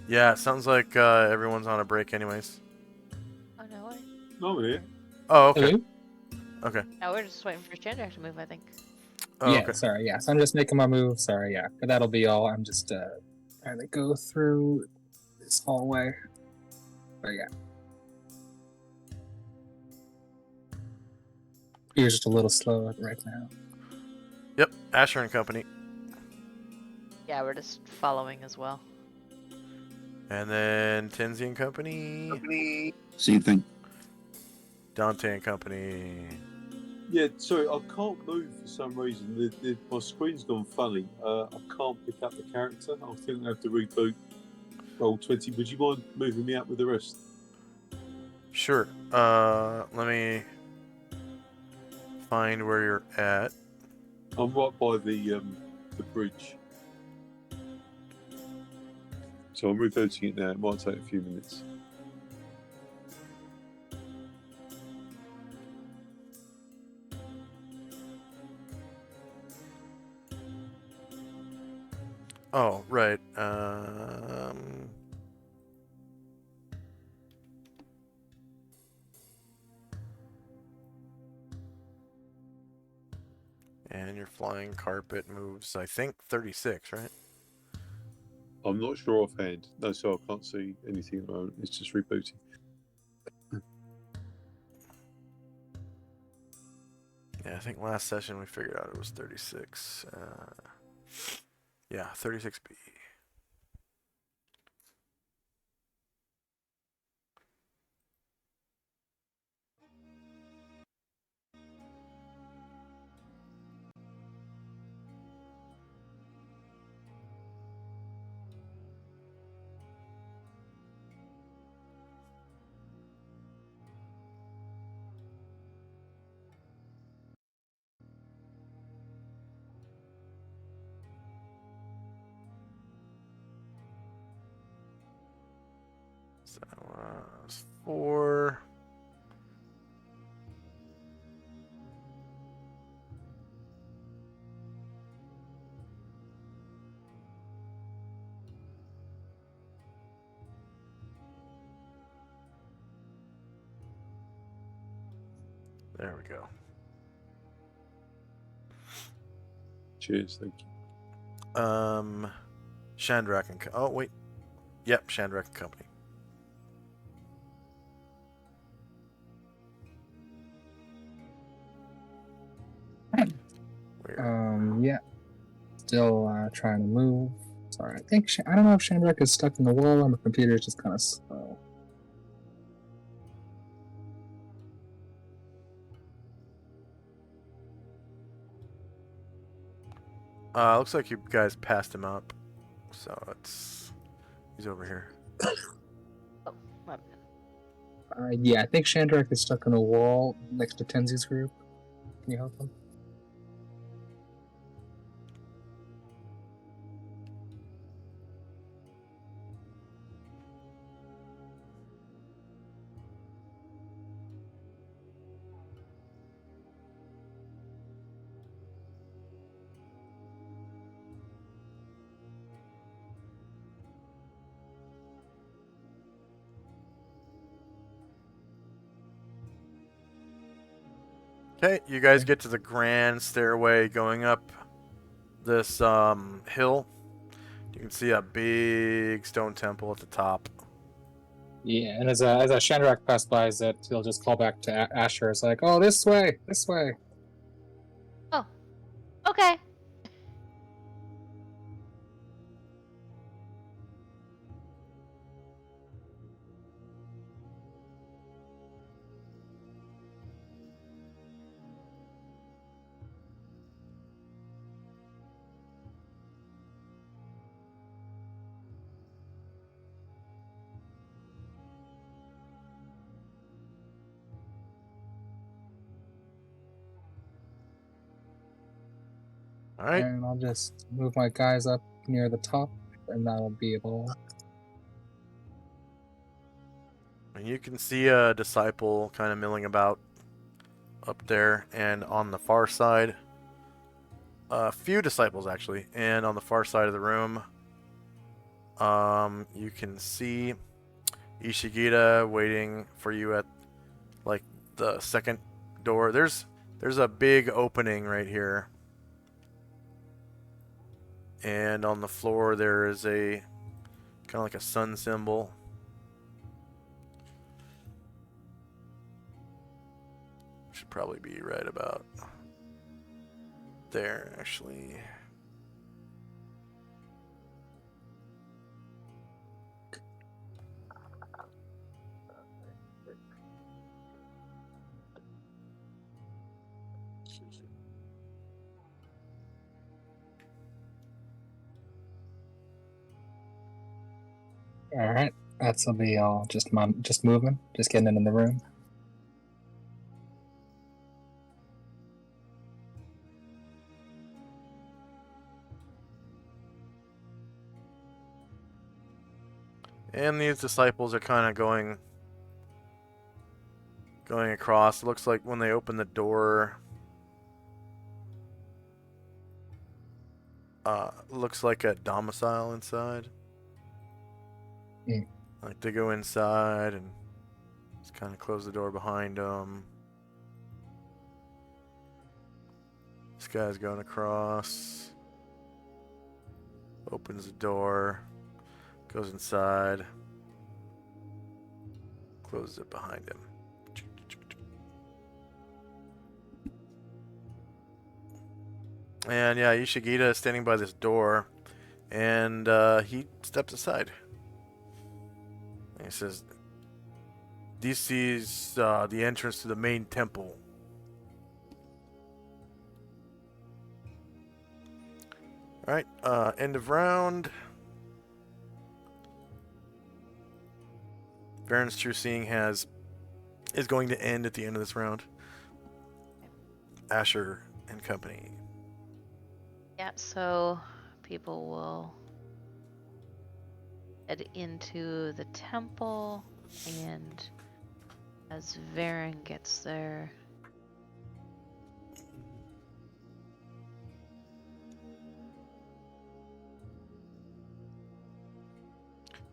Yeah, it sounds like everyone's on a break anyways. Oh no way. No, here. Oh, okay. Hello? Okay. No, we're just waiting for Chandra to move, I think. Oh, Yeah, okay. sorry, yeah. So I'm just making my move. Sorry, yeah. But that'll be all. I'm just trying to go through this hallway. But yeah. You're just a little slow right now. Yep, Asher and Company. Yeah, we're just following as well. And then Tenzi and Company. Same thing. Dante and Company. Yeah, sorry, I can't move for some reason. My screen's gone funny. I can't pick up the character. I think I have to reboot Roll20. Would you mind moving me up with the rest? Sure. Let me find where you're at. I'm right by the bridge. So I'm rebooting it now. It might take a few minutes. Oh, right. And your flying carpet moves, I think, 36, right? I'm not sure offhand. No, so I can't see anything at the moment. It's just rebooting. Yeah, I think last session we figured out it was 36. Yeah, 36B. So that was 4. There we go. Cheers, thank you. Shandrak and oh wait, yep, Shandrak and Company. Where? Yeah. Still trying to move. Sorry, I don't know if Shandrak is stuck in the wall and the computer is just kind of slow. Looks like you guys passed him up, so he's over here. Oh, my bad. Yeah, I think Shandrak is stuck in a wall next to Tenzi's group. Can you help him? Okay, you guys get to the grand stairway going up this hill. You can see a big stone temple at the top. Yeah, and as Shandrak passes by, he'll just call back to Asher. It's like, oh, this way, this way. Oh, okay. All right. And I'll just move my guys up near the top, and that'll be able. And you can see a disciple kind of milling about up there, and on the far side, a few disciples actually, and on the far side of the room, You can see Ishigita waiting for you at like the second door. There's a big opening right here. And on the floor there is a kind of like a sun symbol. Should probably be right about there, actually. All right, that's will be all. Just moving, just getting in the room. And these disciples are kind of going across. It looks like when they open the door, looks like a domicile inside. Mm. Like they go inside and just kind of close the door behind them. This guy's going across. Opens the door. Goes inside. Closes it behind him. And yeah, Ishigita is standing by this door, and he steps aside. And he says, "This is the entrance to the main temple." All right, end of round. Varen's True Seeing is going to end at the end of this round. Asher and company. Yeah, so people will head into the temple, and as Varen gets there,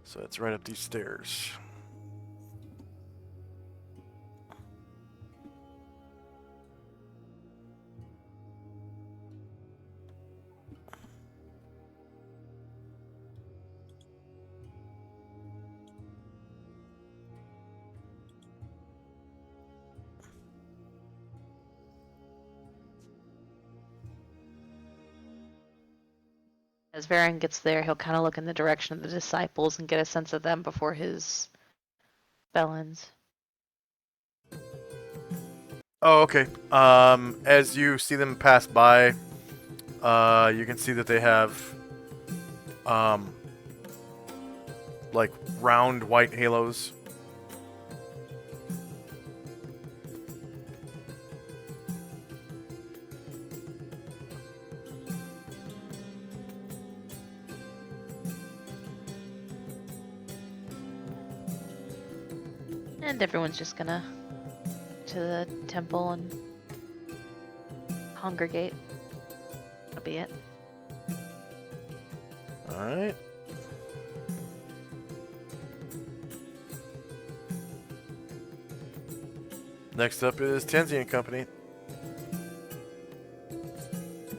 So it's right up these stairs. as Varen gets there, he'll kind of look in the direction of the disciples and get a sense of them before his spell ends. Oh, okay. As you see them pass by, you can see that they have, like round white halos. And everyone's just gonna to the temple and congregate. That'll be it. Alright. Next up is Tenzi and Company.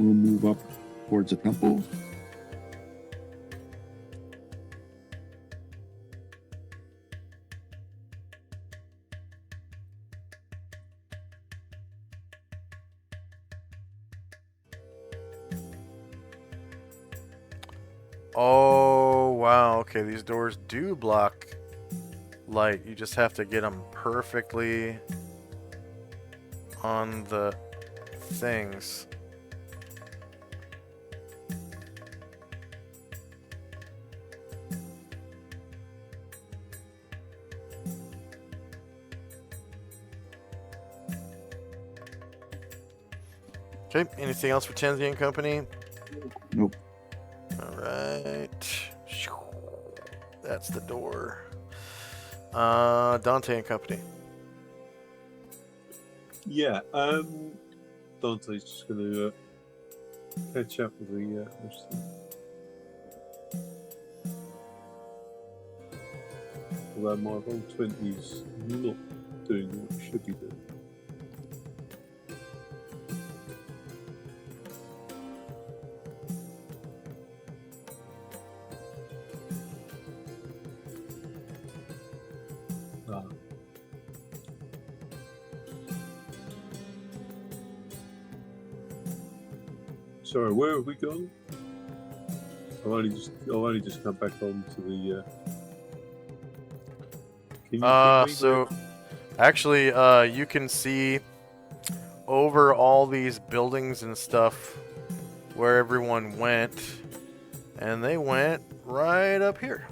We'll move up towards the temple. Oh, wow. Okay, these doors do block light. You just have to get them perfectly on the things. Okay, anything else for Tenzi and Company? Nope. Alright. That's the door. Dante and Company. Yeah, Dante's just going to catch up with the rest of them. Although my roll 20 is not doing what it should be doing. Ah. Sorry, where have we gone? I've only just come back on to the. Can you ping me So actually, you can see over all these buildings and stuff where everyone went, and they went right up here.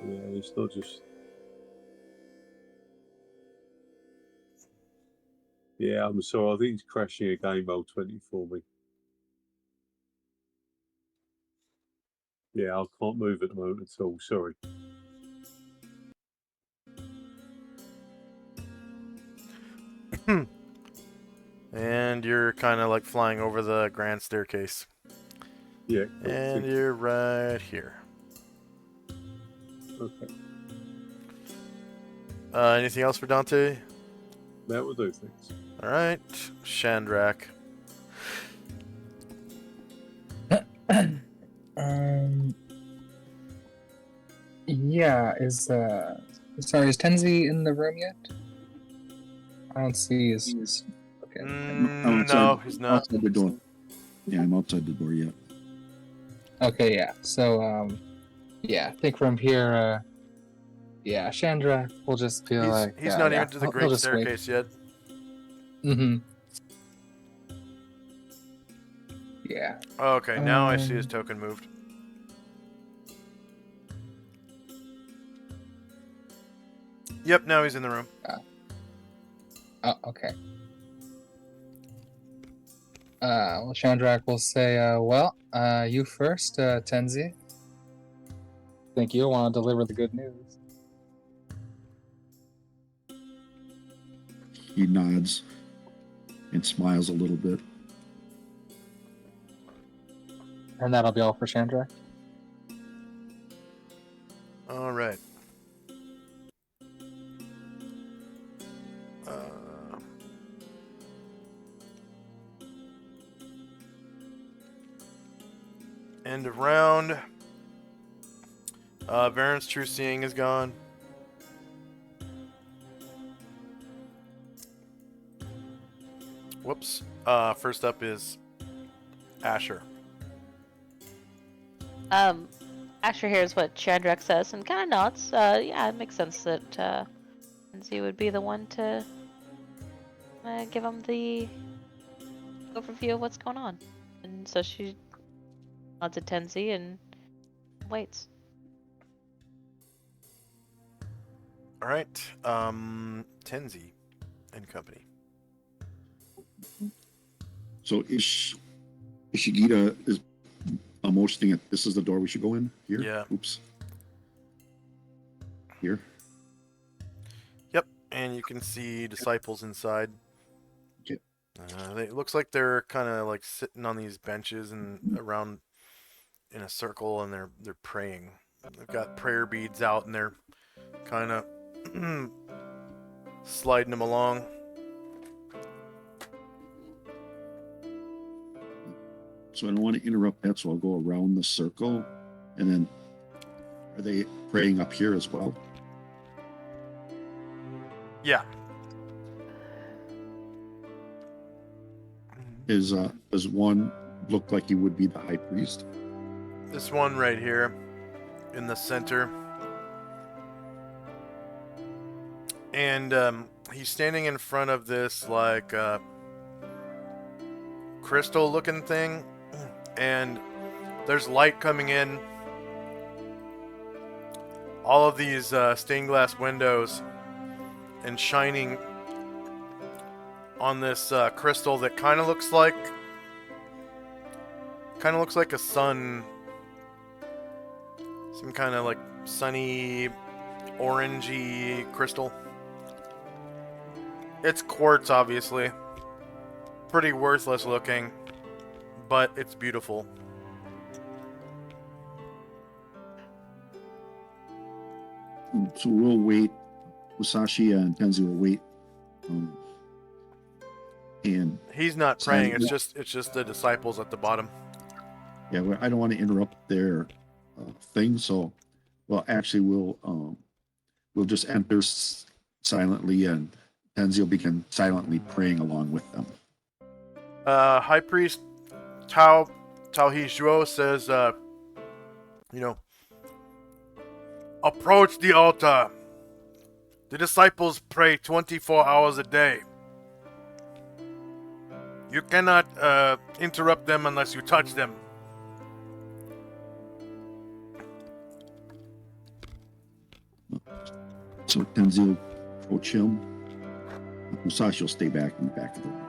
Yeah, it's not just. Yeah, I'm sorry. I think it's crashing a game roll 20 for me. Yeah, I can't move at the moment at all. Sorry. And you're kind of like flying over the grand staircase. Yeah. Cool. And you're right here. Okay. Anything else for Dante? That will do things. All right, Shandrak. Yeah, sorry, is Tenzi in the room yet? I don't see his. Okay. No, he's not. Outside the door. Yeah, I'm outside the door yet. Okay, yeah. So, yeah, I think from here, yeah, Chandra will just be like. He's not yeah, even to the he'll great just wait. staircase yet. Mm-hmm. Yeah. Okay, now I see his token moved. Yep, now he's in the room. Oh, okay. Well, Chandrak will say, well, you first, Tenzi. Think you'll want to deliver the good news. He nods and smiles a little bit. And that'll be all for Chandrak. All right. End of round. Baron's True Seeing is gone. Whoops. First up is Asher. Asher hears what Chandrak says and kind of nods. Yeah, it makes sense that Lindsay would be the one to give him the overview of what's going on. And so she nods at Tenzi and waits. All right. Tenzi and company. So Ishigita is motioning that this is the door we should go in? Here? Yeah. Oops. Here? Yep, and you can see disciples inside. Okay. It looks like they're kind of like sitting on these benches and around in a circle, and they're praying. They've got prayer beads out, and they're kind of sliding them along. So I don't want to interrupt that, so I'll go around the circle. And then, are they praying up here as well? Yeah. Does one look like he would be the high priest? This one right here in the center. And he's standing in front of this like crystal looking thing, and there's light coming in all of these stained glass windows and shining on this crystal that kind of looks like a sun, some kind of like sunny orangey crystal. It's quartz, obviously. Pretty worthless looking, but it's beautiful. So we'll wait. Musashi and Tenzi will wait. And He's not So praying. I- It's just the disciples at the bottom. yeah, I don't want to interrupt their thing. So, well, actually, we'll just enter silently, and Tenzi will begin silently praying along with them. High Priest Tao He Shuo says, approach the altar. The disciples pray 24 hours a day. You cannot interrupt them unless you touch them. So Tenzi will approach him. Musashi will stay back in the back of the room.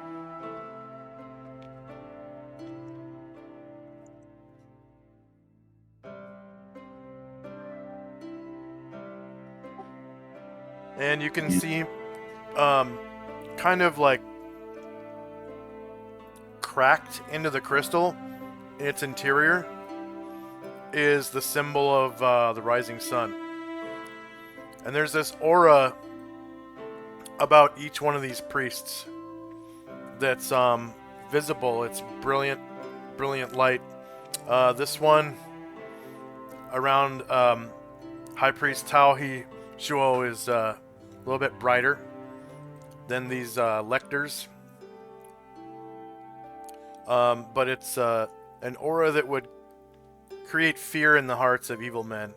And you can see kind of like cracked into the crystal, its interior, is the symbol of the rising sun. And there's this aura about each one of these priests that's visible. It's brilliant light. This one around High Priest Tao He Shuo is a little bit brighter than these lectors. But it's an aura that would create fear in the hearts of evil men.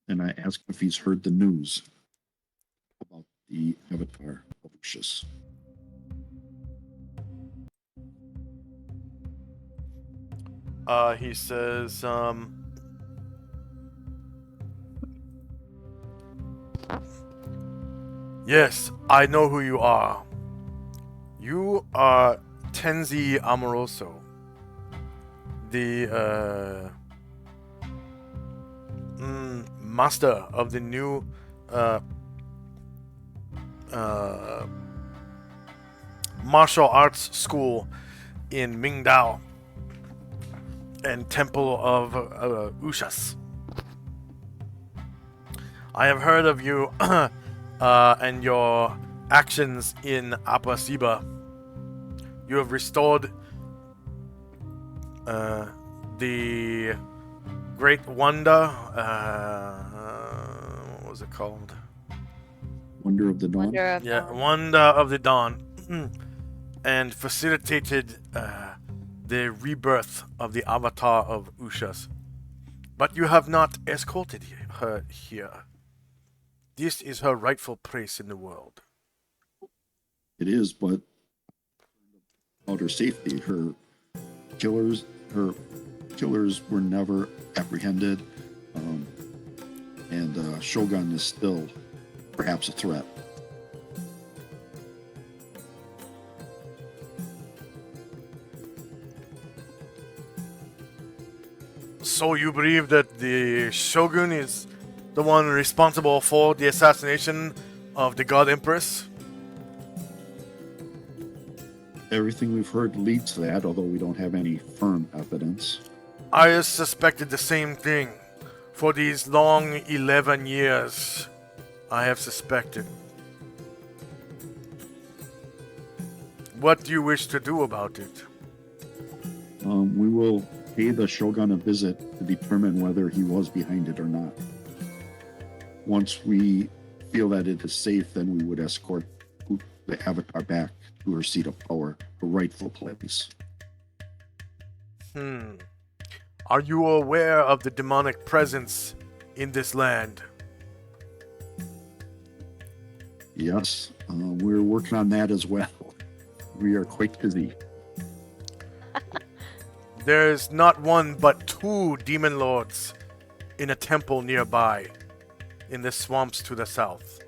And I asked if he's heard the news about the avatar of Lucius. He says, yes, I know who you are. You are Tenzi Amoroso, the master of the new martial arts school in Mingdao and Temple of Ushas. I have heard of you and your actions in Apasiba. You have restored the Great Wonder. What was it called? Wonder of the Dawn. Wonder of Yeah, Dawn. Wonder of the Dawn. And facilitated the rebirth of the avatar of Ushas. But you have not escorted her here. This is her rightful place in the world. It is, but about her safety, her killers were never apprehended, and Shogun is still perhaps a threat. So you believe that the Shogun is the one responsible for the assassination of the God Empress? Everything we've heard leads to that, although we don't have any firm evidence. I have suspected the same thing. For these long 11 years, I have suspected. What do you wish to do about it? We will pay the Shogun a visit to determine whether he was behind it or not. Once we feel that it is safe, then we would escort the Avatar back to her seat of power, her rightful place. Are you aware of the demonic presence in this land? Yes, we're working on that as well. We are quite busy. There's not one but 2 demon lords in a temple nearby, in the swamps to the south.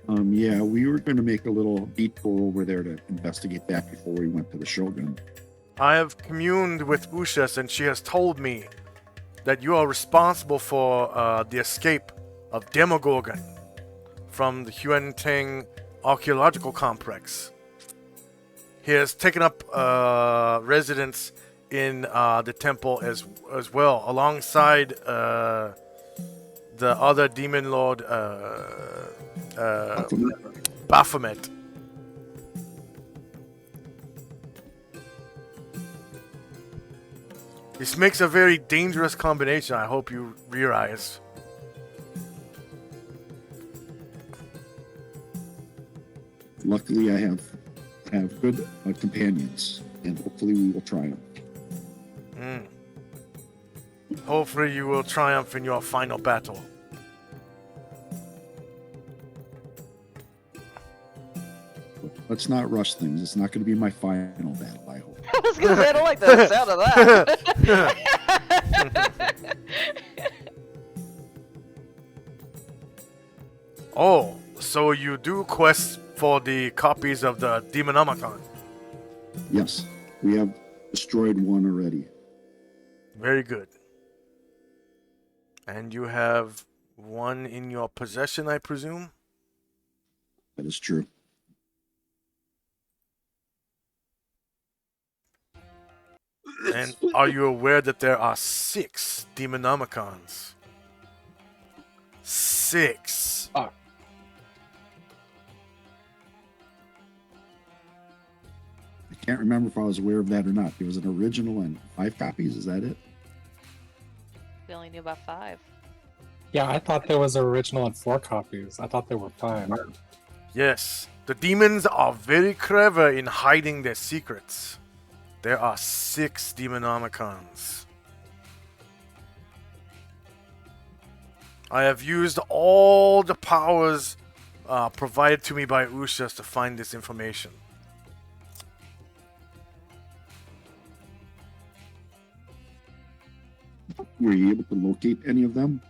Yeah, we were going to make a little detour over there to investigate that before we went to the Shogun. I have communed with Ushas and she has told me that you are responsible for the escape of Demogorgon from the Huenteng archaeological complex. He has taken up residence in the temple as well, alongside the other demon lord Baphomet. This makes a very dangerous combination, I hope you realize. Luckily, I have good companions, and hopefully we will triumph. Hopefully you will triumph in your final battle. Let's not rush things. It's not going to be my final battle, I hope. I was gonna say I don't like the sound of that. Oh, so you do quest for the copies of the Demonomicon. Yes, we have destroyed one already. Very good. And you have one in your possession, I presume? That is true. And are you aware that there are 6 Demonomicons? 6. Ah. I can't remember if I was aware of that or not. There was an original and 5 copies. Is that it? We only knew about 5. Yeah, I thought there was an original and 4 copies. I thought there were 5. Yes, the demons are very clever in hiding their secrets. There are 6 Demonomicons. I have used all the powers provided to me by Ushas to find this information. Were you able to locate any of them?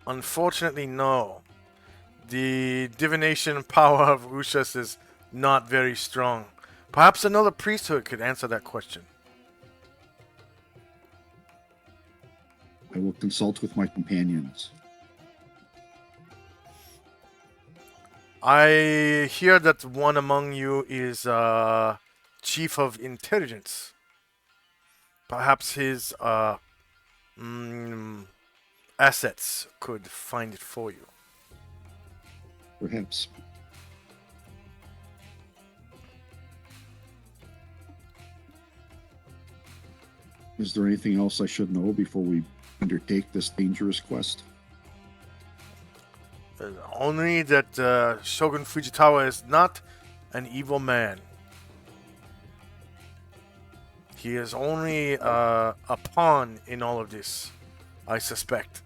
Unfortunately, no. The divination power of Ushas is not very strong. Perhaps another priesthood could answer that question. I will consult with my companions. I hear that one among you is chief of intelligence. Perhaps his assets could find it for you. Perhaps. Is there anything else I should know before we undertake this dangerous quest? Only that Shogun Fujitawa is not an evil man. He is only a pawn in all of this, I suspect.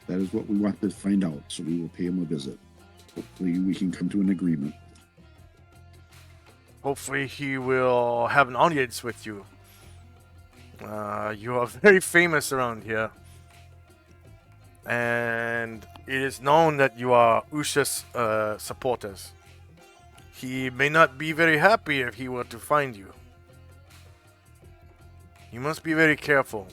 That is what we want to find out, so we will pay him a visit. Hopefully we can come to an agreement. Hopefully he will have an audience with you. You are very famous around here. And it is known that you are Usha's supporters. He may not be very happy if he were to find you. You must be very careful.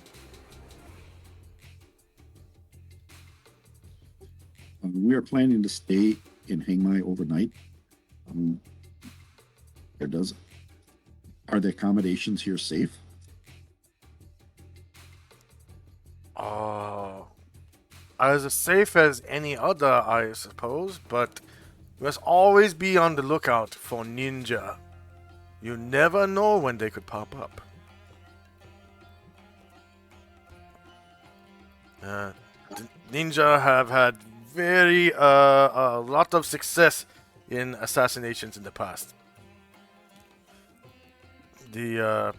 We are planning to stay in Hangmai overnight. Are the accommodations here safe? As safe as any other, I suppose, but you must always be on the lookout for ninja. You never know when they could pop up. Ninja have had a lot of success in assassinations in the past. The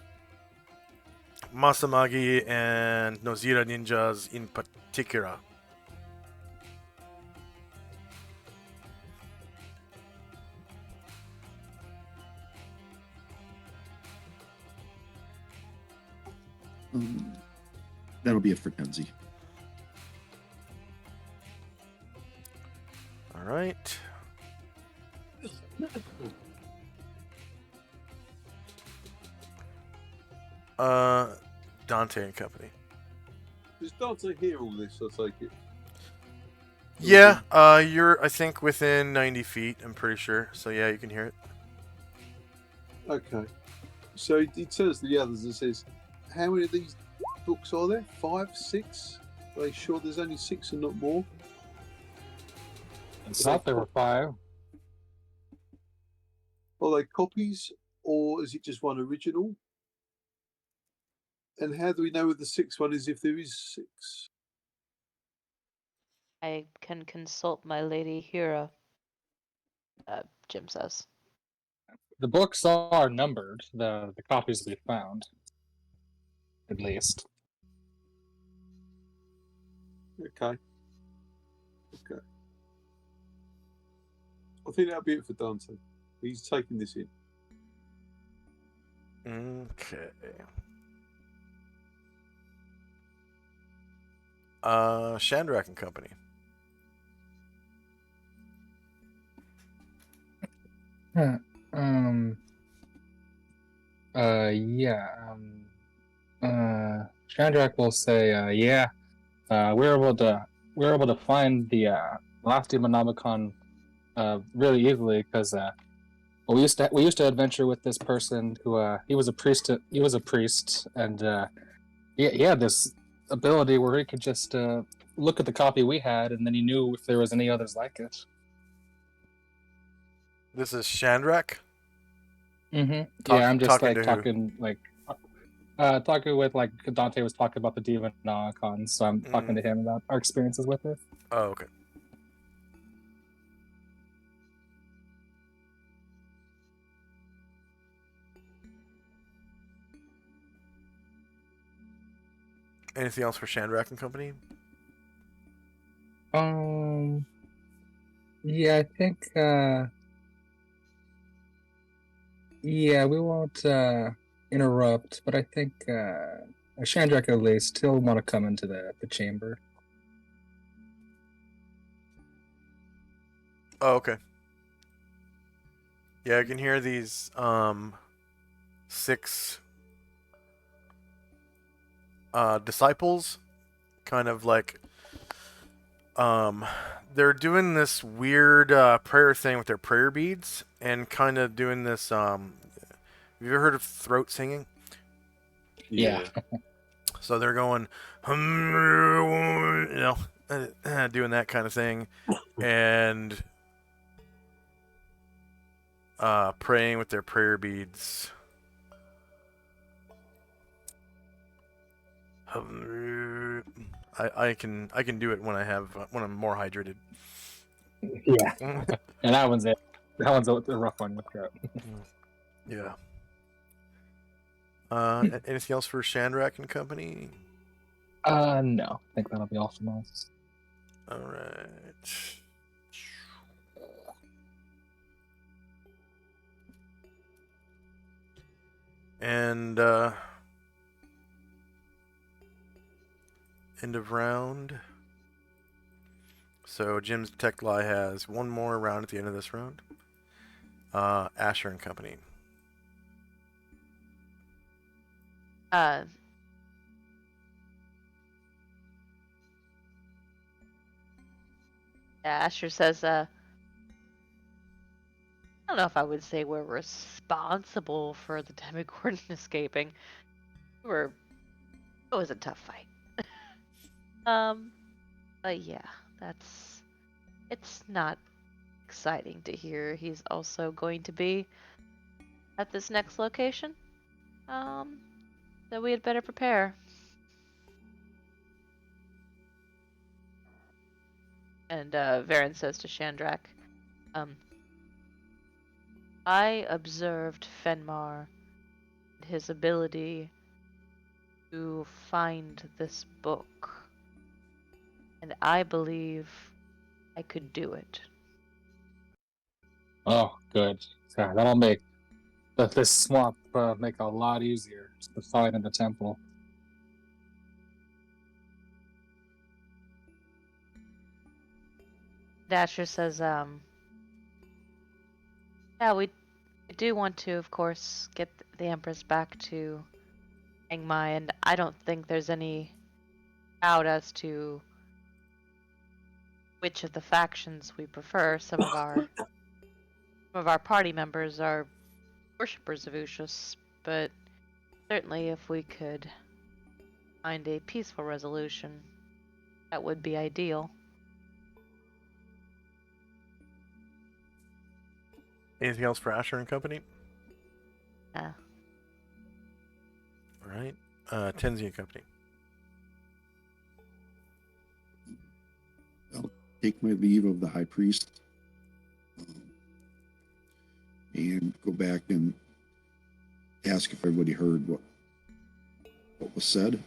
Masamagi and Nozira ninjas in particular. That'll be it for Kenzie. All right. Dante and company. Does Dante hear all this? I take it. Yeah, you're, I think, within 90 feet, I'm pretty sure. So, yeah, you can hear it. Okay. So he turns to the others and says, "How many of these books are there? 5, 6? Are they sure there's only 6 and not more?" I thought there were 5. Are they copies, or is it just one original? And how do we know where the 6th one is if there is 6? I can consult my lady Hira. Jim says. The books are numbered, the copies we found. At least. Okay. Okay. I think that'll be it for Dante. He's taking this in. Okay. Shandrak and company. Huh. Yeah. Chandrak will say, yeah. We were able to find the last Demonomicon really easily because we used to adventure with this person who he was a priest. He was a priest, and he had this ability where he could just look at the copy we had, and then he knew if there was any others like it. This is Shandrak? Mm-hmm. Yeah, I'm just talking like to who? talking like talking with like Dante was talking about the Demonomicon, so I'm talking to him about our experiences with it. Oh, okay. Anything else for Shandrak and company? Yeah, I think yeah, we won't interrupt, but I think Shandrak at least he'll want to come into the chamber. Oh, okay. Yeah, I can hear these 6 disciples kind of like they're doing this weird prayer thing with their prayer beads and kind of doing this have you ever heard of throat singing? Yeah. So they're going doing that kind of thing and praying with their prayer beads. I can do it when I'm more hydrated. Yeah. And that one's it. That one's a rough one with throat. Yeah. Anything else for Shandrak and company? No. I think that'll be all from us. All right. And end of round. So Jim's Tech Lie has one more round at the end of this round. Asher and company. Asher says, I don't know if I would say we're responsible for the Demigorgon escaping. It was a tough fight. But yeah, it's not exciting to hear he's also going to be at this next location. So we had better prepare. And Varen says to Shandrak, I observed Fenmar and his ability to find this book, and I believe I could do it. Oh, good. Yeah, that'll make this swamp make a lot easier to find in the temple. Dasher says, yeah, we do want to, of course, get the Empress back to mind, I don't think there's any doubt as to which of the factions we prefer. Some of our party members are worshippers of Ushus, but certainly if we could find a peaceful resolution, that would be ideal. Anything else for Asher and company? Yeah. All right. Tenzi and company. I'll take my leave of the high priest and go back and ask if everybody heard what was said.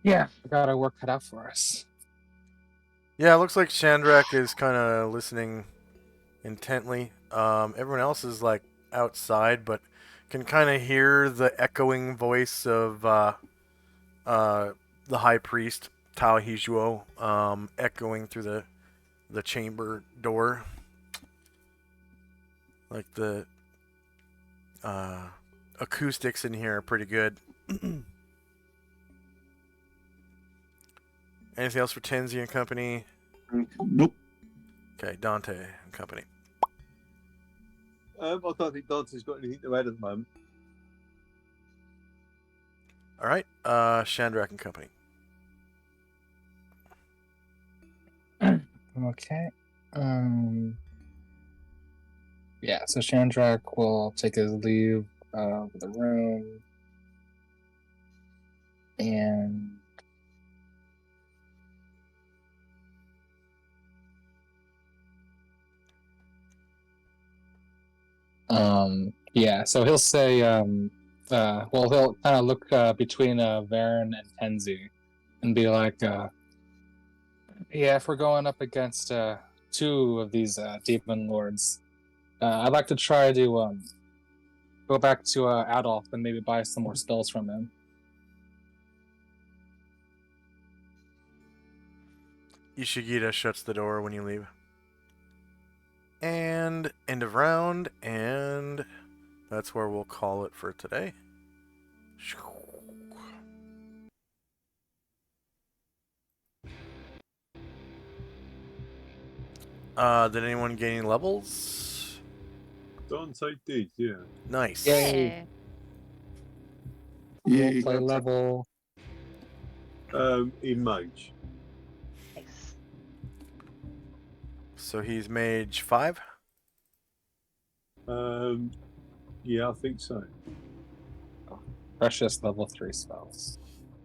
Yeah, we got our work cut out for us. Yeah, it looks like Chandrak is kind of listening intently. Everyone else is like outside, but can kind of hear the echoing voice of the high priest Tao Hijuo echoing through the chamber door. Like the acoustics in here are pretty good. Anything else for Tenzi and company? Nope. Okay, Dante and company. I don't think Dante's got anything to add at the moment. All right, Chandrak and company. Okay. Yeah, so Chandrak will take his leave of the room. And yeah, so he'll say well, he'll kind of look between Varen and Tenzi and be like, yeah, if we're going up against two of these demon lords, I'd like to try to go back to Adolf and maybe buy some more spells from him. Ishigita shuts the door when you leave. And end of round, and that's where we'll call it for today. Did anyone gain any levels? Dante did, yeah. Nice. Yay. Yay. Play level. In Mage. Nice. So he's mage 5? Yeah, I think so. Precious level 3 spells.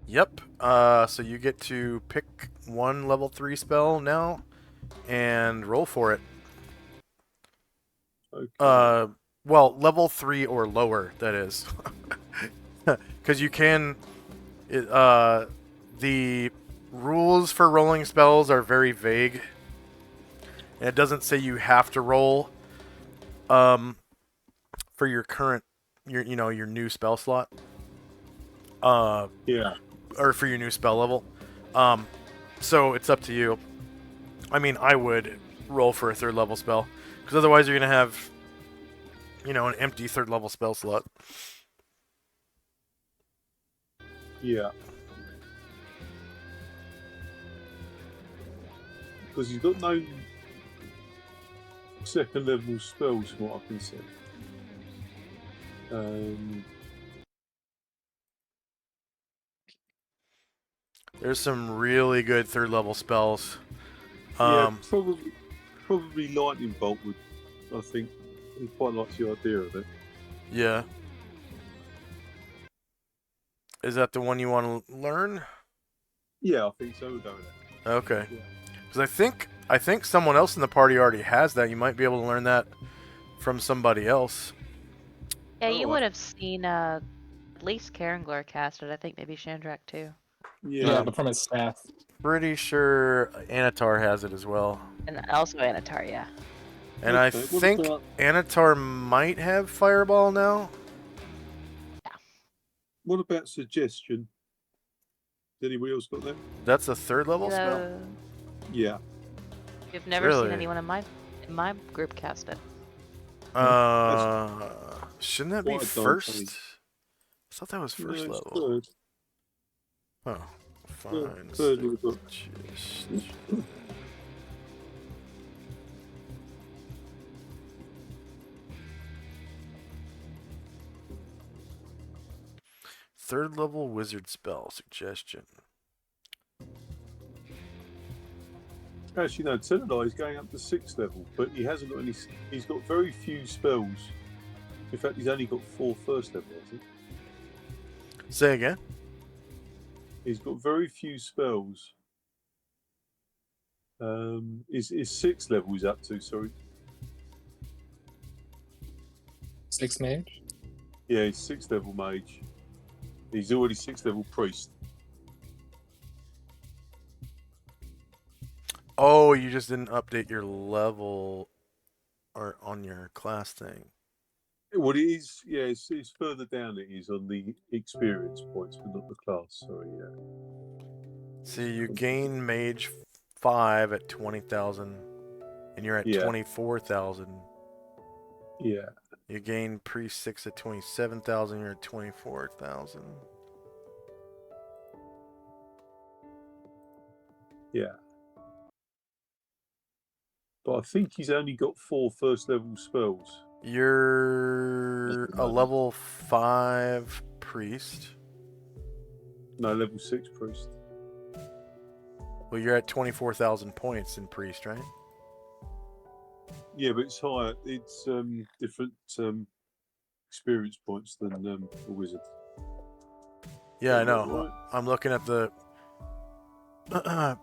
Yep. So you get to pick one level 3 spell now and roll for it. Okay. Well, level 3 or lower, that is. Because you can... the rules for rolling spells are very vague. And it doesn't say you have to roll for your current, your new spell slot. Yeah. Or for your new spell level. So it's up to you. I mean, I would roll for a 3rd level spell. Because otherwise you're going to have, an empty 3rd level spell slot. Yeah. Because he's got no 2nd level spells, from what I can see. There's some really good 3rd level spells. Yeah, probably Lightning Bolt would, I think. He quite likes the idea of it. Yeah. Is that the one you want to learn? Yeah, I think so. We'll go with that. Okay. Yeah. Because I think someone else in the party already has that. You might be able to learn that from somebody else. Yeah, you Oh, would have seen at least Karenglar cast it. I think maybe Chandrak too. Yeah, but from his staff. Pretty sure Anatar has it as well. And also Anatar, yeah. And Okay, I what think about- Anatar might have Fireball now. What about Suggestion? Has anybody else got that? That's a 3rd level spell? Yeah. You've never seen Really? anyone in my group cast it. Shouldn't that be What a darn first? shame. I thought that was No, first it's level. third. Oh, fine. Third of the book. Third level wizard spell suggestion. Actually, no, Solynod is going up to 6th level, but he hasn't got any. He's got very few spells. In fact, he's only got 4 first level, I think. Say again. He's got very few spells. Is 6th level he's up to, sorry. 6 mage. Yeah, he's 6th level mage. He's already 6th level priest. Oh, you just didn't update your level or on your class thing. What it is, yeah, it's further down. It is on the experience points, but not the class. Sorry, yeah. See, you gain mage 5 at 20,000, and you're at Yeah. 24,000. Yeah. You gain priest 6 at 27,000. You're at 24,000. Yeah. But I think he's only got 4 first level spells. You're a level 5 priest. No, level 6 priest. Well, you're at 24,000 points in priest, right? Yeah, but it's higher. It's different experience points than a wizard. Yeah, I know. Right. I'm looking at the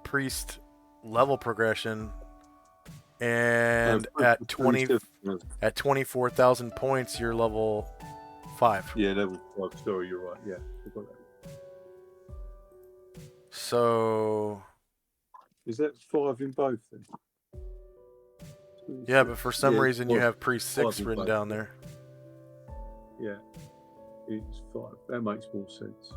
priest level progression, and at 24,000 points, you're level 5. Yeah, level 5. Sorry, you're right. Yeah, I got that. So Is that 5 in both then? yeah, but for some Yeah, reason you well, have priest 6 5 in written both. down there. Yeah, it's 5. That makes more sense.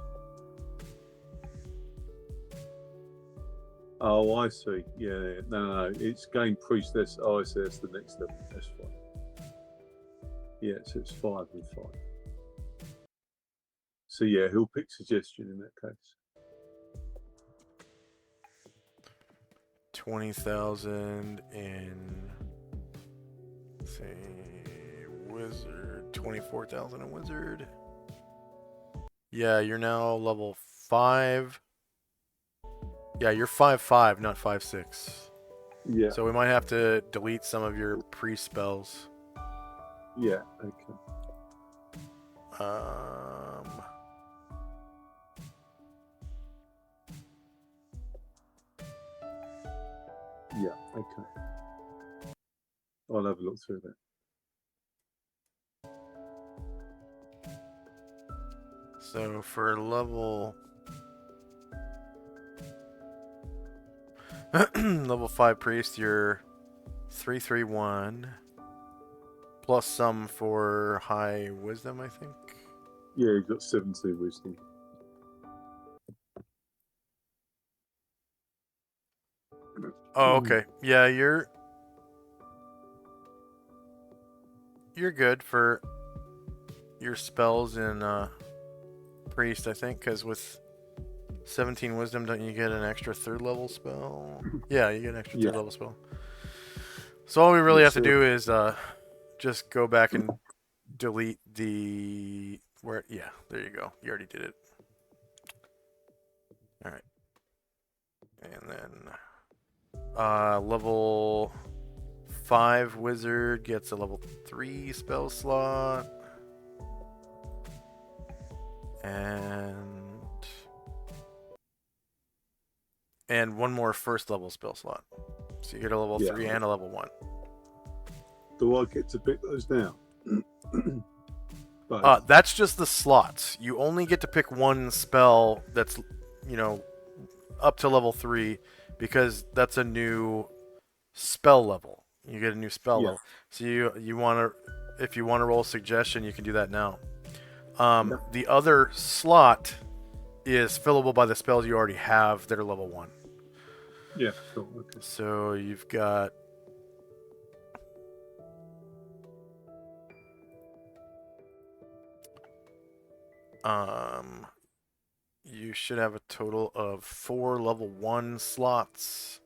Oh, I see. Yeah, no. It's game priest. That's I see. That's the next level. That's fine. Yeah, so it's 5 and 5. So yeah, he'll pick suggestion in that case. 20,000 in, say, wizard. 24,000 in wizard. Yeah, you're now level 5. Yeah, you're 5/5, not 5/6. Yeah. So we might have to delete some of your priest spells. Yeah. Okay. Yeah. Okay. I'll have a look through that. So for level level 5 priest, you're 331 plus some for high wisdom, I think. Yeah, he's got 17 wisdom. Oh, okay. Yeah, you're good for your spells in priest, I think, because with 17 wisdom, don't you get an extra 3rd level spell? Yeah, you get an extra 3rd level spell. So all we really have to do is just go back and delete the yeah, there you go. You already did it. All right. And then level 5 wizard gets a level 3 spell slot. And one more 1st level spell slot. So you get a level 3 and a level 1. Do I get to pick those now? That's just the slots. You only get to pick one spell that's, up to level 3, because that's a new spell level. You get a new spell level. So you want to, if you want to roll a suggestion, you can do that now. The other slot is fillable by the spells you already have that are level 1. Yeah, cool. Okay. So you've got You should have a total of 4 level 1 slots,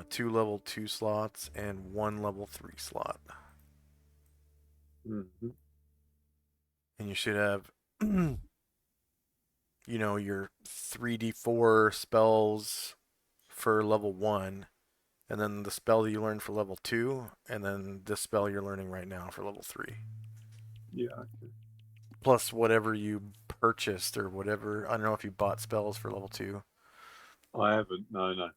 2 level 2 slots, and 1 level 3 slot. Mm-hmm. And you should have, your 3d4 spells for level 1, and then the spell that you learned for level 2, and then the spell you're learning right now for level 3. Yeah. Okay. Plus whatever you purchased or whatever. I don't know if you bought spells for level 2. I haven't. No.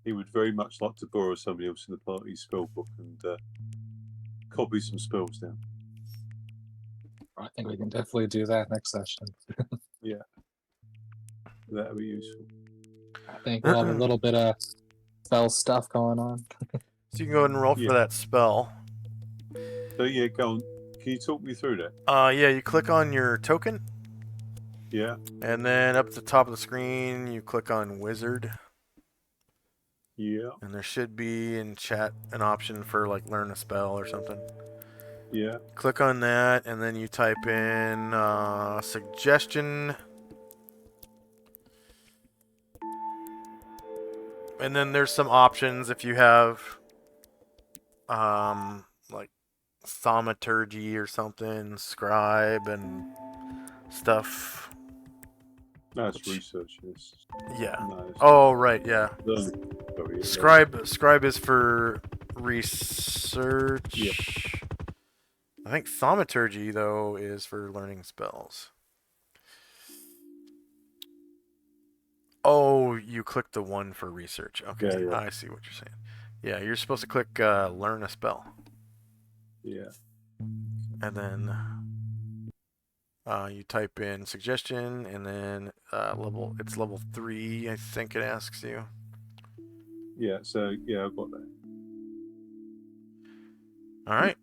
He would very much like to borrow somebody else in the party's spell book and copy some spells down. I think we can definitely do that next session. Yeah. That would be useful. I think we'll have a little bit of spell stuff going on. So you can go ahead and roll for that spell. So yeah, go on. Can you talk me through that? Yeah, you click on your token, Yeah. and then up at the top of the screen, you click on Wizard. Yeah. And there should be in chat an option for like learn a spell or something. Yeah. Click on that, and then you type in suggestion. And then there's some options if you have like thaumaturgy or something, scribe and stuff. That's research. Yes. Yeah. No, Oh, right, yeah. Sorry, Scribe is for research. Yeah. I think thaumaturgy though is for learning spells. Oh, you clicked the one for research. Okay, Yeah. I see what you're saying. Yeah, you're supposed to click learn a spell. Yeah. And then you type in suggestion, and then it's level 3, I think it asks you. Yeah. So yeah, I've got that. All right.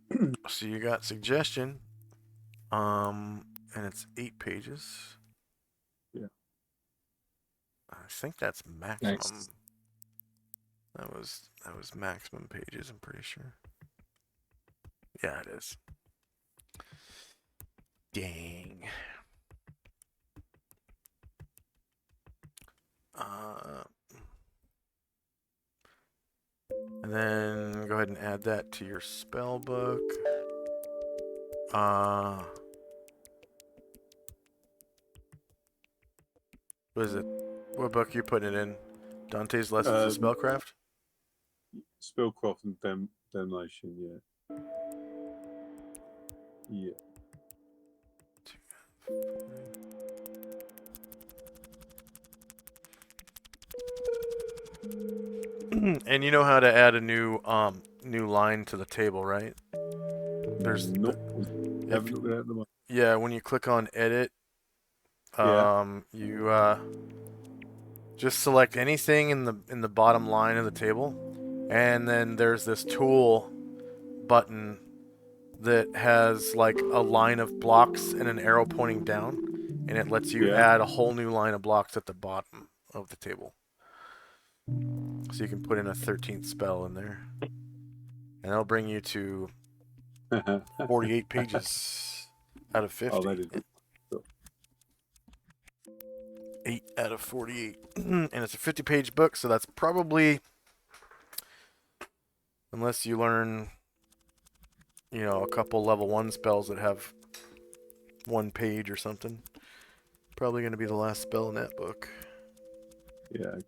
So you got suggestion, and it's 8 pages. Yeah. I think that's maximum. Nice. That was maximum pages, I'm pretty sure. Yeah, it is. Dang. And then go ahead and add that to your spell book. What is it? What book you putting it in? Dante's Lessons of Spellcraft? Spellcraft and Damnation, yeah. Yeah. And you know how to add a new line to the table, right? There's Nope. Haven't looked at them. yeah, when you click on edit, you just select anything in the bottom line of the table, and then there's this tool button that has like a line of blocks and an arrow pointing down, and it lets you add a whole new line of blocks at the bottom of the table. So you can put in a 13th spell in there, and that'll bring you to 48 pages out of 50. Oh, that is cool. 8 out of 48. And it's a 50-page book, so that's probably, unless you learn, a couple level 1 spells that have 1 page or something, probably going to be the last spell in that book. Yeah. Okay.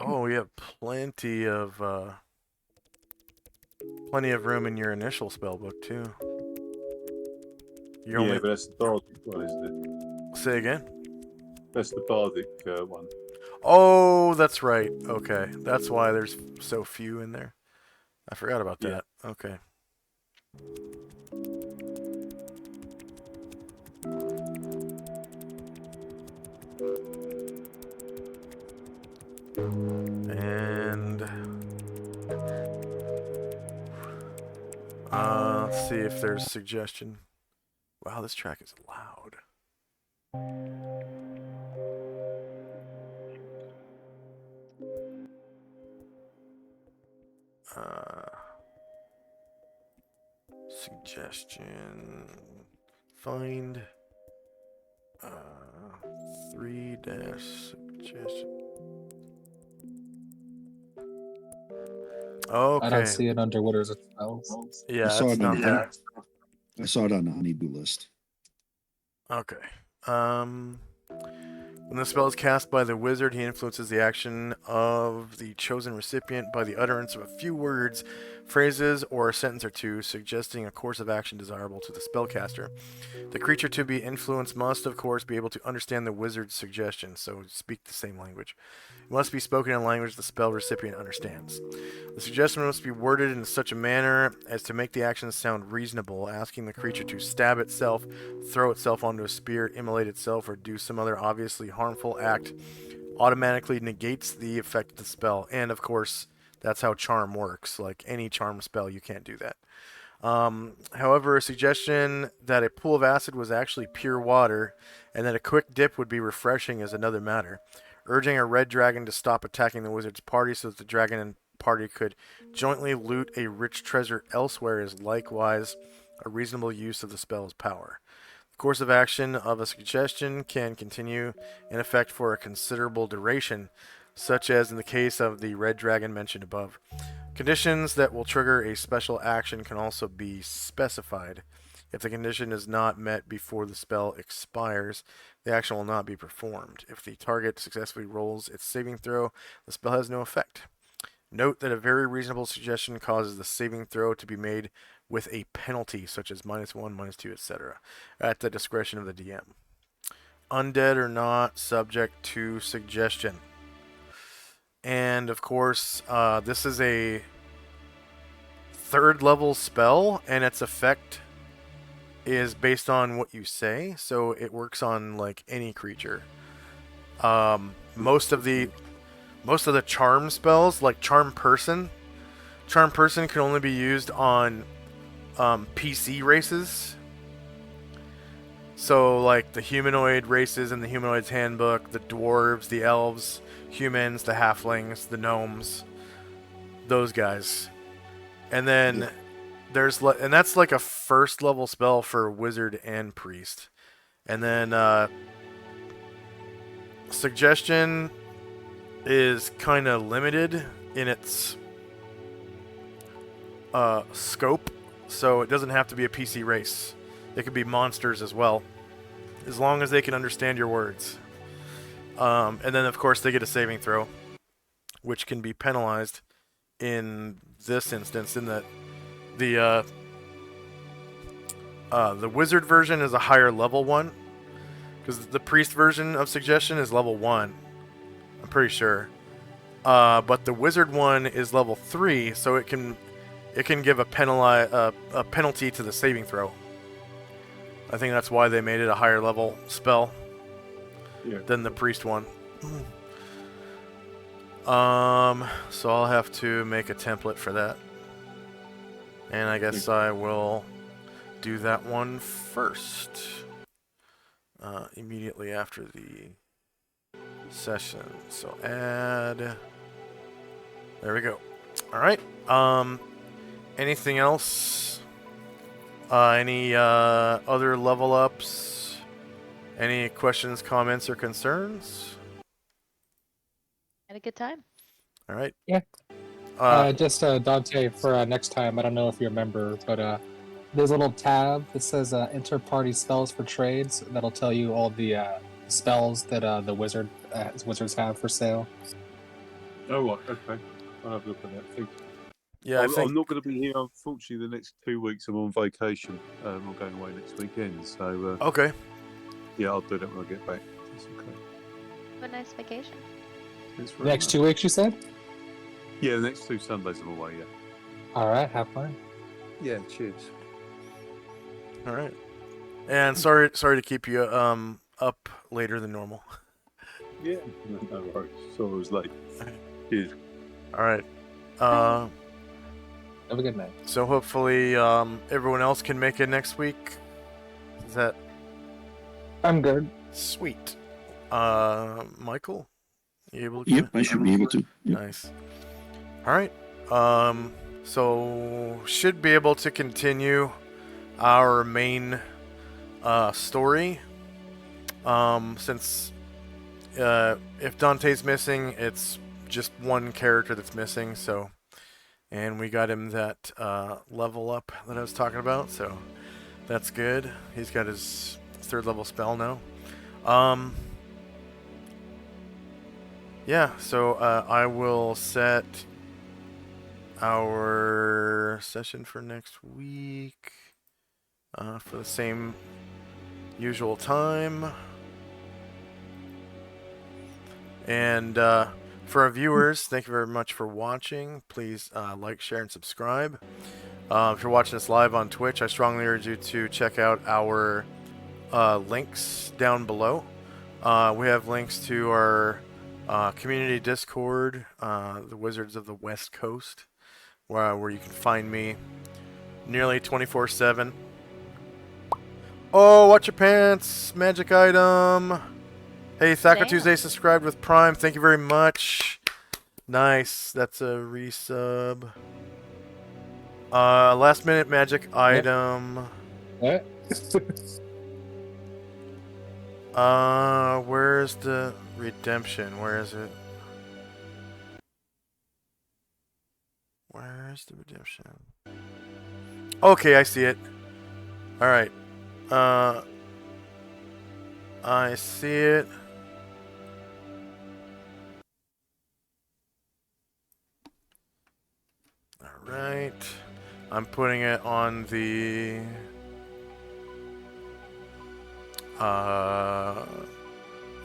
Oh, you have plenty of room in your initial spell book too. But that's the Bardic one, isn't it? Say again? That's the Bardic one. Oh, that's right. Okay, that's why there's so few in there. I forgot about that. Okay. And let's see if there's suggestion. Wow, this track is loud. Suggestion. Find 3 suggestion. Okay. I don't see it under Wizards of Spells. Yeah, I saw it's it not on that. I saw it on the Honeybee list. Okay. When the spell is cast by the wizard, he influences the action of the chosen recipient by the utterance of a few words, phrases, or a sentence or two, suggesting a course of action desirable to the spellcaster. The creature to be influenced must, of course, be able to understand the wizard's suggestion, so speak the same language. It must be spoken in a language the spell recipient understands. The suggestion must be worded in such a manner as to make the action sound reasonable, asking the creature to stab itself, throw itself onto a spear, immolate itself, or do some other obviously harmful act automatically negates the effect of the spell. And, of course, that's how charm works. Like any charm spell, you can't do that. However, a suggestion that a pool of acid was actually pure water and that a quick dip would be refreshing is another matter. Urging a red dragon to stop attacking the wizard's party so that the dragon and party could jointly loot a rich treasure elsewhere is likewise a reasonable use of the spell's power. The course of action of a suggestion can continue in effect for a considerable duration, such as in the case of the red dragon mentioned above. Conditions that will trigger a special action can also be specified. If the condition is not met before the spell expires, the action will not be performed. If the target successfully rolls its saving throw, the spell has no effect. Note that a very reasonable suggestion causes the saving throw to be made with a penalty, such as -1, -2, etc., at the discretion of the DM. Undead or not, subject to suggestion. And, of course, this is a 3rd level spell, and its effect is based on what you say, so it works on, like, any creature. Most of the charm spells, like Charm Person can only be used on PC races. So, like, the humanoid races in the Humanoid's Handbook, the dwarves, the elves, humans, the halflings, the gnomes, those guys. And then and that's like a 1st level spell for wizard and priest. And then suggestion is kind of limited in its scope, so it doesn't have to be a PC race. It could be monsters as well, as long as they can understand your words. And then, of course, they get a saving throw, which can be penalized in this instance, in that the wizard version is a higher level one, because the priest version of suggestion is level 1. I'm pretty sure. But the wizard one is level 3, so it can give a penalty to the saving throw. I think that's why they made it a higher level spell than the priest one. So I'll have to make a template for that. And I guess I will do that one first. Immediately after the session. So add. There we go. Alright. Anything else? Any other level ups? Any questions, comments, or concerns? Had a good time. Alright. Yeah. Just Dante, for next time, I don't know if you remember, but there's a little tab that says inter-party spells for trades. That'll tell you all the spells that the wizards have for sale. Oh, right, okay. I'll have a look at that. Thanks. Yeah, I'm not going to be here, unfortunately, the next 2 weeks. I'm on vacation. I'm going away next weekend. So, okay. Yeah, I'll do that when I get back. That's okay. Have a nice vacation. Thanks very Next much. 2 weeks, you said? Yeah, the next 2 Sundays I'm away, yeah. All right, have fun. Yeah, cheers. All right. And sorry to keep you up later than normal. Yeah, no worries. So I was late. Cheers. All right. Have a good night. So hopefully everyone else can make it next week. Is that I'm good. sweet? Michael, you able to? Yep, I should be able to. Yep. Nice. All right. So should be able to continue our main story. Since if Dante's missing, it's just one character that's missing. So, and we got him that level up that I was talking about. So that's good. He's got his 3rd level spell now. Yeah. So I will set our session for next week for the same usual time. And for our viewers, thank you very much for watching. Please like, share, and subscribe. If you're watching this live on Twitch, I strongly urge you to check out our links down below. We have links to our community Discord, the Wizards of the West Coast, where you can find me nearly 24/7. Oh, watch your pants! Magic item! Hey, Thaco Tuesday subscribed with Prime. Thank you very much. Nice. That's a resub. Last minute magic item. What? Where's the redemption? Where is it? Where's the redemption? Okay, I see it. Alright. I see it. Alright. I'm putting it on the... I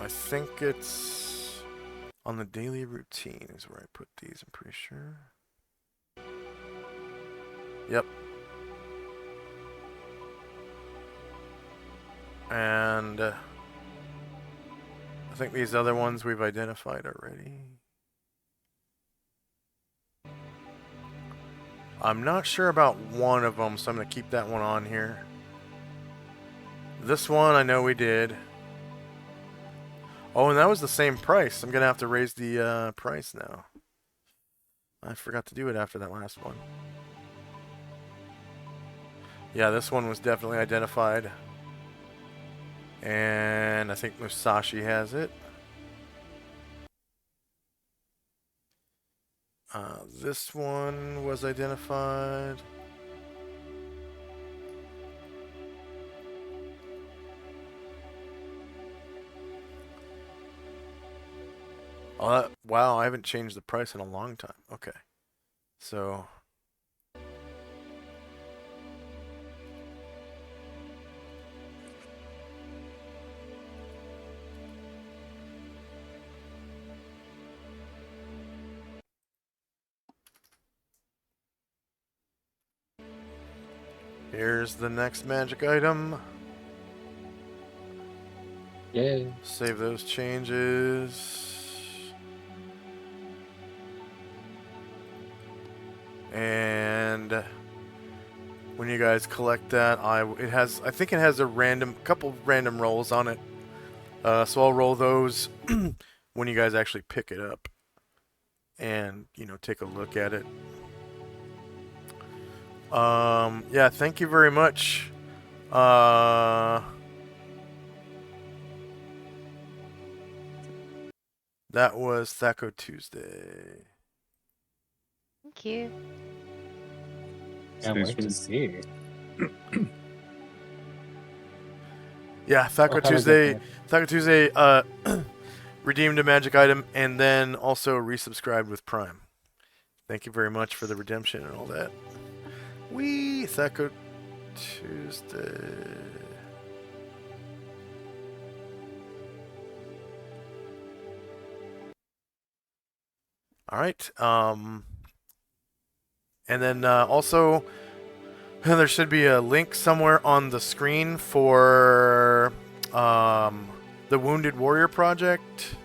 think it's on the daily routine is where I put these, I'm pretty sure. Yep. And I think these other ones we've identified already. I'm not sure about one of them, so I'm going to keep that one on here. This one I know we did. Oh, and that was the same price. I'm going to have to raise the price now. I forgot to do it after that last one. Yeah, this one was definitely identified. And I think Musashi has it. This one was identified. Oh, wow, I haven't changed the price in a long time. Okay. So... here's the next magic item. Yay. Save those changes. And when you guys collect that, I think it has a couple random rolls on it. So I'll roll those when you guys actually pick it up and, you know, take a look at it. Yeah, thank you very much. That was Thaco Tuesday. Thank you. Can't wait to see. Yeah, Thaco Tuesday. Thaco Tuesday redeemed a magic item and then also resubscribed with Prime. Thank you very much for the redemption and all that. Wee, Thaco Tuesday. All right. And then also, there should be a link somewhere on the screen for the Wounded Warrior Project.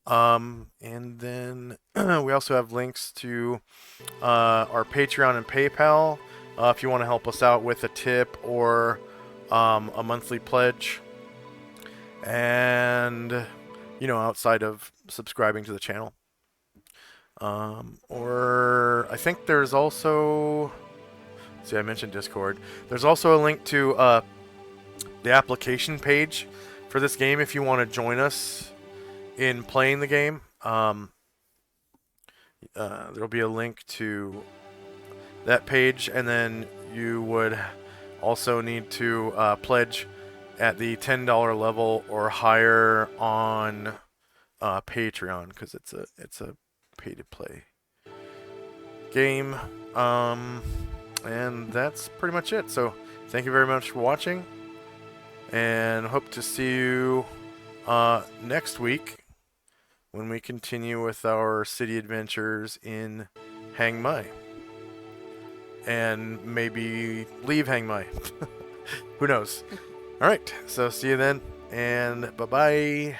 And then we also have links to our Patreon and PayPal if you want to help us out with a tip or a monthly pledge. And, you know, outside of subscribing to the channel. Or I think there's also. See, I mentioned Discord. There's also a link to the application page for this game if you want to join us in playing the game. There'll be a link to that page, and then you would also need to pledge at the $10 level or higher on Patreon, because it's a pay to play game. And that's pretty much it. So thank you very much for watching, and hope to see you next week when we continue with our city adventures in Hang Mai. And maybe leave Hang Mai. Who knows? Alright, so see you then, and bye-bye.